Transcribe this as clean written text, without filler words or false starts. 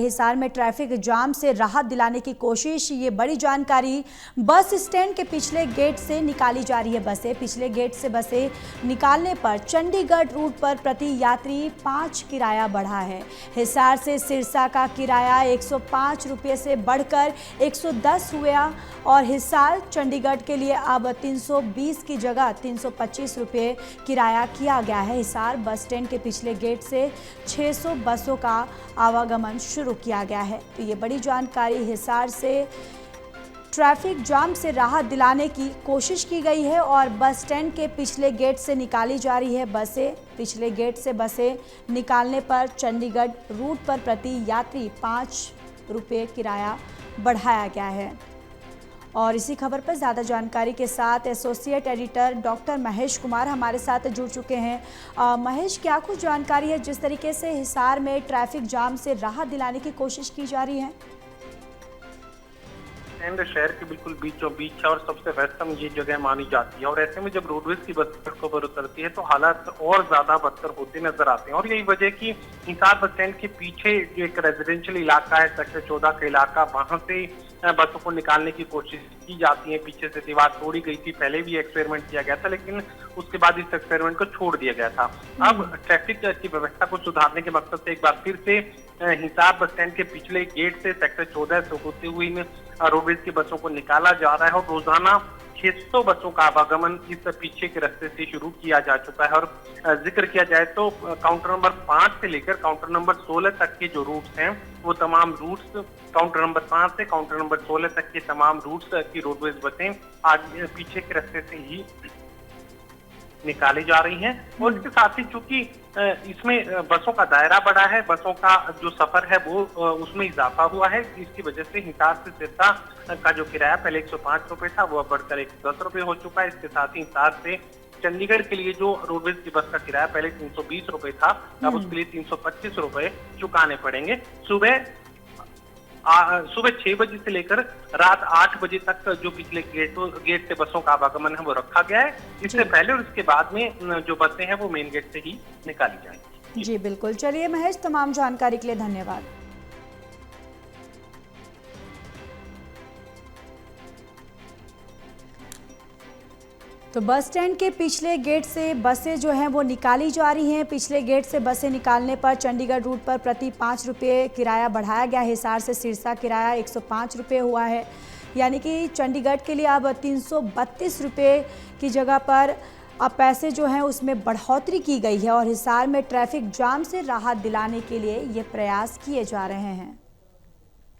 हिसार में traffic jam से राहत दिलाने की कोशिश। ये बड़ी जानकारी बस स्टैंड के पिछले गेट से निकाली जा रही है। बसें पिछले गेट से बसें निकालने पर चंडीगढ़ रूट पर प्रति यात्री 5 किराया बढ़ा है। हिसार से सिरसा का किराया 105 रुपये से बढ़कर 110 हुआ और हिसार चंडीगढ़ के लिए अब 320 की जगह 325 रुपये किराया किया गया है। हिसार बस स्टैंड के पिछले गेट से 600 बसों का आवागमन शुरू किया गया है। तो ये बड़ी जानकारी हिसार से ट्रैफिक जाम से राहत दिलाने की कोशिश की गई है और बस स्टैंड के पिछले गेट से निकाली जा रही है बसें। पिछले गेट से बसें निकालने पर चंडीगढ़ रूट पर प्रति यात्री 5 रुपये किराया बढ़ाया गया है। और इसी खबर पर ज़्यादा जानकारी के साथ associate editor doctor Mahesh Kumar हमारे साथ जुड़ चुके हैं। महेश, क्या कुछ जानकारी है जिस तरीके से हिसार में ट्रैफिक जाम से राहत दिलाने की कोशिश की जा रही है? शहर के बिल्कुल बीचों बीच है और सबसे वेस्टर्न ये जगह मानी जाती है और ऐसे में जब रोडवेज की बस सड़कों पर उतरती है तो हालात और ज्यादा बदतर होते नजर आते हैं। और यही वजह कि हिसार बस स्टैंड के पीछे जो एक रेजिडेंशियल इलाका है, सेक्टर 14 का इलाका, वहां से बसों को निकालने की कोशिश की जाती है। पीछे से दीवार तोड़ी गई थी, पहले भी एक्सपेरिमेंट किया गया था लेकिन उसके बाद इस एक्सपेरिमेंट को छोड़ दिया गया था। अब ट्रैफिक की व्यवस्था को सुधारने के मकसद से एक बार फिर से हिसार बस स्टैंड के पिछले गेट से सेक्टर 14 से होते हुए रोडवेज की बसों को निकाला जा रहा है और रोजाना 600 बसों का आवागमन इस पीछे के रास्ते से शुरू किया जा चुका है। और जिक्र किया जाए तो काउंटर नंबर 5 से लेकर काउंटर नंबर 16 तक के जो रूट्स हैं वो तमाम रूट्स काउंटर नंबर 5 से काउंटर नंबर 16 तक के तमाम रूट्स की रोडवेज बसें आगे पीछे के रास्ते से ही निकाली जा रही हैं। और इसके साथ ही चूंकि इसमें बसों का दायरा बढ़ा है, बसों का जो सफर है वो उसमें इजाफा हुआ है, इसकी वजह से हिसार से सिरसा का जो किराया पहले 105 रुपये था वो अब बढ़कर 110 रुपये हो चुका है। इसके साथ ही हिसार से चंडीगढ़ के लिए जो रोडवेज की बस का किराया पहले 320 रुपये था, अब उसके लिए 325 रुपये चुकाने पड़ेंगे। सुबह 6 बजे से लेकर रात 8 बजे तक जो पिछले गेट से बसों का आवागमन है वो रखा गया है। इससे पहले और इसके बाद में जो बसें हैं वो मेन गेट से ही निकाली जाएंगी। जी बिल्कुल। चलिए महेश, तमाम जानकारी के लिए धन्यवाद। तो बस स्टैंड के पिछले गेट से बसें जो हैं वो निकाली जा रही हैं। पिछले गेट से बसें निकालने पर चंडीगढ़ रूट पर प्रति 5 रुपये किराया बढ़ाया गया है। हिसार से सिरसा किराया 105 रुपये हुआ है, यानी कि चंडीगढ़ के लिए अब 332 रुपये की जगह पर अब पैसे जो हैं उसमें बढ़ोतरी की गई है और हिसार में ट्रैफिक जाम से राहत दिलाने के लिए ये प्रयास किए जा रहे हैं।